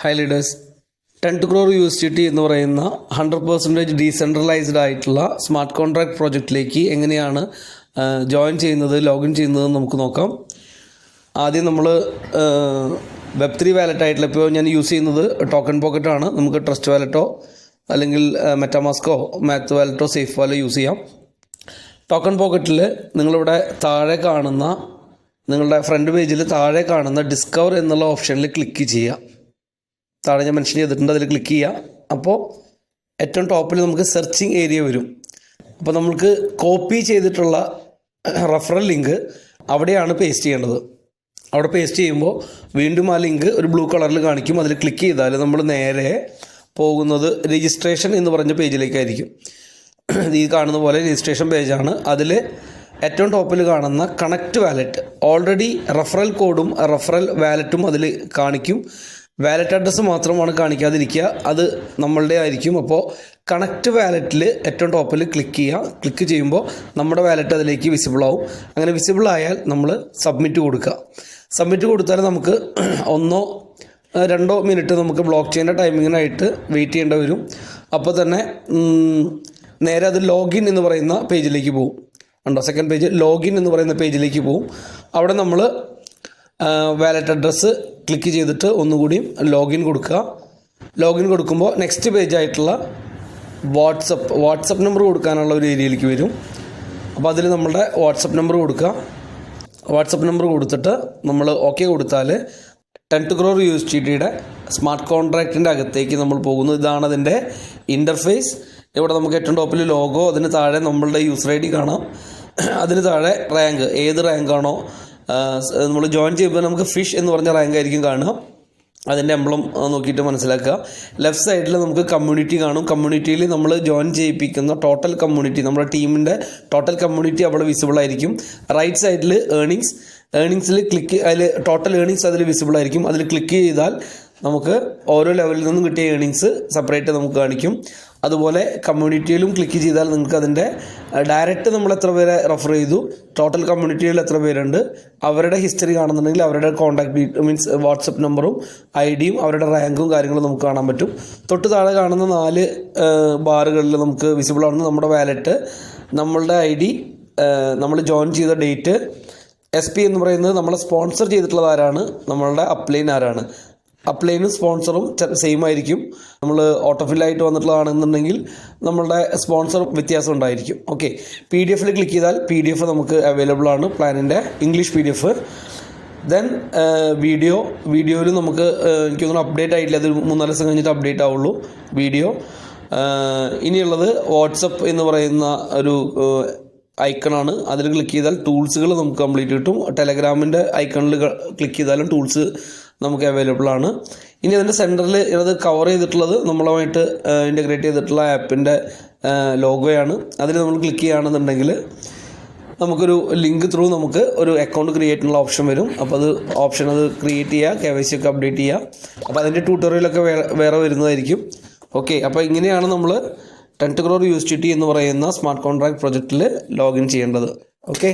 High leaders, 10 crore USDT എന്ന് പറയുന്ന 100% decentralised ആയിട്ടുള്ള സ്മാർട്ട് കോൺട്രാക്ട് പ്രോജക്റ്റിലേക്ക് എങ്ങനെയാണ് ജോയിൻ ചെയ്യുന്നത്, ലോഗിൻ ചെയ്യുന്നത് നമുക്ക് നോക്കാം. ആദ്യം നമ്മൾ Web3 വാലറ്റ് ആയിട്ടുള്ള ഇപ്പോൾ ഞാൻ യൂസ് ചെയ്യുന്നത് ടോക്കൺ പോക്കറ്റ് ആണ്. നമുക്ക് ട്രസ്റ്റ് വാലറ്റോ അല്ലെങ്കിൽ മെറ്റാമാസ്കോ മാത്ത് വാലറ്റോ സേഫ് വാലറ്റ് യൂസ് ചെയ്യാം. ടോക്കൺ പോക്കറ്റിൽ നിങ്ങളിവിടെ താഴെ കാണുന്ന നിങ്ങളുടെ ഫ്രണ്ട് പേജിൽ താഴെ കാണുന്ന ഡിസ്കവർ എന്നുള്ള ഓപ്ഷനിൽ ക്ലിക്ക് ചെയ്യുക. താഴെ ഞാൻ മെൻഷൻ ചെയ്തിട്ടുണ്ട്, അതിൽ ക്ലിക്ക് ചെയ്യുക. അപ്പോൾ ഏറ്റവും ടോപ്പിൽ നമുക്ക് സെർച്ചിങ് ഏരിയ വരും. അപ്പോൾ നമുക്ക് കോപ്പി ചെയ്തിട്ടുള്ള റെഫറൽ ലിങ്ക് അവിടെയാണ് പേസ്റ്റ് ചെയ്യേണ്ടത്. അവിടെ പേസ്റ്റ് ചെയ്യുമ്പോൾ വീണ്ടും ആ ലിങ്ക് ഒരു ബ്ലൂ കളറിൽ കാണിക്കും. അതിൽ ക്ലിക്ക് ചെയ്താൽ നമ്മൾ നേരെ പോകുന്നത് രജിസ്ട്രേഷൻ എന്ന് പറഞ്ഞ പേജിലേക്കായിരിക്കും. ഈ കാണുന്ന പോലെ രജിസ്ട്രേഷൻ പേജാണ്. അതിൽ ഏറ്റവും ടോപ്പിൽ കാണുന്ന കണക്റ്റ് വാലറ്റ്, ഓൾറെഡി റെഫറൽ കോഡും റെഫറൽ വാലറ്റും അതിൽ കാണിക്കും. വാലറ്റ് അഡ്രസ്സ് മാത്രമാണ് കാണിക്കാതിരിക്കുക, അത് നമ്മളുടെ ആയിരിക്കും. അപ്പോൾ കണക്റ്റ് വാലറ്റിൽ ഏറ്റവും ടോപ്പിൽ ക്ലിക്ക് ചെയ്യുക. ക്ലിക്ക് ചെയ്യുമ്പോൾ നമ്മുടെ വാലറ്റ് അതിലേക്ക് വിസിബിൾ ആവും. അങ്ങനെ വിസിബിൾ ആയാൽ നമ്മൾ സബ്മിറ്റ് കൊടുക്കുക. സബ്മിറ്റ് കൊടുത്താൽ നമുക്ക് 1-2 മിനിറ്റ് നമുക്ക് ബ്ലോക്ക് ചെയിൻ്റെ ടൈമിങ്ങിനായിട്ട് വെയിറ്റ് ചെയ്യേണ്ടി വരും. അപ്പോൾ തന്നെ നേരെ അത് ലോഗിൻ എന്ന് പറയുന്ന പേജിലേക്ക് പോകും. ഉണ്ടോ, സെക്കൻഡ് പേജ് ലോഗിൻ എന്ന് പറയുന്ന പേജിലേക്ക് പോകും. അവിടെ നമ്മൾ വാലറ്റ് അഡ്രസ്സ് ക്ലിക്ക് ചെയ്തിട്ട് ഒന്നുകൂടിയും ലോഗിൻ കൊടുക്കുക. ലോഗിൻ കൊടുക്കുമ്പോൾ നെക്സ്റ്റ് പേജായിട്ടുള്ള വാട്സപ്പ് നമ്പർ കൊടുക്കാനുള്ള ഒരു ഏരിയയിലേക്ക് വരും. അപ്പോൾ അതിൽ നമ്മളുടെ വാട്സപ്പ് നമ്പർ കൊടുക്കുക. വാട്സപ്പ് നമ്പർ കൊടുത്തിട്ട് നമ്മൾ ഓക്കെ കൊടുത്താൽ 10 crore USDTയുടെ സ്മാർട്ട് കോൺട്രാക്റ്റിൻ്റെ അകത്തേക്ക് നമ്മൾ പോകുന്നു. ഇതാണ് അതിൻ്റെ ഇൻ്റർഫേസ്. ഇവിടെ നമുക്ക് ഏറ്റവും ടോപ്പിൽ ലോഗോ, അതിന് താഴെ നമ്മളുടെ യൂസർ ID കാണാം. അതിന് താഴെ റാങ്ക്, ഏത് റാങ്കാണോ നമ്മൾ ജോയിൻ ചെയ്യുമ്പോൾ നമുക്ക് ഫിഷ് എന്ന് പറഞ്ഞ റാങ്ക് ആയിരിക്കും കാണുക. അതിൻ്റെ എംബ്ലം നോക്കിയിട്ട് മനസ്സിലാക്കുക. ലെഫ്റ്റ് സൈഡിൽ നമുക്ക് കമ്മ്യൂണിറ്റി കാണും. കമ്മ്യൂണിറ്റിയിൽ നമ്മൾ ജോയിൻ ചെയ്യിപ്പിക്കുന്ന ടോട്ടൽ കമ്മ്യൂണിറ്റി, നമ്മുടെ ടീമിൻ്റെ ടോട്ടൽ കമ്മ്യൂണിറ്റി അവിടെ വിസിബിൾ ആയിരിക്കും. റൈറ്റ് സൈഡിൽ ഏണിങ്സിൽ ക്ലിക്ക്, അതിൽ ടോട്ടൽ ഏണിങ്സ് അതിൽ വിസിബിൾ ആയിരിക്കും. അതിൽ ക്ലിക്ക് ചെയ്താൽ നമുക്ക് ഓരോ ലെവലിൽ നിന്നും കിട്ടിയ ഏണിങ്സ് സെപ്പറേറ്റ് നമുക്ക് കാണിക്കും. അതുപോലെ കമ്മ്യൂണിറ്റിയിലും ക്ലിക്ക് ചെയ്താൽ നിങ്ങൾക്ക് അതിൻ്റെ ഡയറക്റ്റ് നമ്മൾ എത്ര പേരെ റെഫർ ചെയ്തു, ടോട്ടൽ കമ്മ്യൂണിറ്റിയിൽ എത്ര പേരുണ്ട്, അവരുടെ ഹിസ്റ്ററി കാണുന്നുണ്ടെങ്കിൽ അവരുടെ കോൺടാക്ട് മീൻസ് വാട്സപ്പ് നമ്പറും ID-യും അവരുടെ റാങ്കും കാര്യങ്ങളും നമുക്ക് കാണാൻ പറ്റും. തൊട്ട് താഴെ കാണുന്ന 4 ബാറുകളിൽ നമുക്ക് വിസിബിൾ ആവുന്ന നമ്മുടെ വാലറ്റ്, നമ്മളുടെ ID, നമ്മൾ ജോയിൻ ചെയ്ത ഡേറ്റ്, SP എന്ന് പറയുന്നത് നമ്മളെ സ്പോൺസർ ചെയ്തിട്ടുള്ളത് ആരാണ്, നമ്മളുടെ അപ്ലൈൻ ആരാണ്. അപ്ലൈനും സ്പോൺസറും സെയിം ആയിരിക്കും. നമ്മൾ ഓട്ടോഫില്ലായിട്ട് വന്നിട്ടുള്ളതാണെന്നുണ്ടെങ്കിൽ നമ്മളുടെ സ്പോൺസർ വ്യത്യാസം ഉണ്ടായിരിക്കും. ഓക്കെ, PDF-ൽ ക്ലിക്ക് ചെയ്താൽ PDF നമുക്ക് അവൈലബിൾ ആണ്, പ്ലാനിൻ്റെ ഇംഗ്ലീഷ് PDF. ദെൻ വീഡിയോയിൽ നമുക്ക് എനിക്കൊന്നും അപ്ഡേറ്റ് ആയിട്ടില്ല, അത് 3-4 ദിവസം കഴിഞ്ഞിട്ട് അപ്ഡേറ്റ് ആവുള്ളൂ വീഡിയോ. ഇനിയുള്ളത് വാട്സപ്പ് എന്ന് പറയുന്ന ഒരു ഐക്കണാണ്. അതിൽ ക്ലിക്ക് ചെയ്താൽ ടൂൾസുകൾ നമുക്ക് കംപ്ലീറ്റ് കിട്ടും. ടെലഗ്രാമിൻ്റെ ഐക്കണിൽ ക്ലിക്ക് ചെയ്താലും ടൂൾസ് നമുക്ക് അവൈലബിൾ ആണ്. ഇനി അതിൻ്റെ സെൻറ്ററിൽ ഇത് കവർ ചെയ്തിട്ടുള്ളത് നമ്മളുമായിട്ട് ഇൻ്റഗ്രേറ്റ് ചെയ്തിട്ടുള്ള ആപ്പിൻ്റെ ലോഗോയാണ്. അതിൽ നമ്മൾ ക്ലിക്ക് ചെയ്യുകയാണെന്നുണ്ടെങ്കിൽ നമുക്കൊരു ലിങ്ക് ത്രൂ നമുക്ക് ഒരു അക്കൗണ്ട് ക്രിയേറ്റ് ചെയ്യാനുള്ള ഓപ്ഷൻ വരും. അപ്പോൾ അത് ക്രിയേറ്റ് ചെയ്യുക, KYC ഒക്കെ അപ്ഡേറ്റ് ചെയ്യുക. അപ്പോൾ അതിൻ്റെ ട്യൂട്ടോറിയലൊക്കെ വേറെ വരുന്നതായിരിക്കും. ഓക്കെ, അപ്പോൾ ഇങ്ങനെയാണ് നമ്മൾ 10 crore USDT എന്ന് പറയുന്ന സ്മാർട്ട് കോൺട്രാക്ട് പ്രൊജക്റ്റിൽ ലോഗിൻ ചെയ്യേണ്ടത്. ഓക്കെ.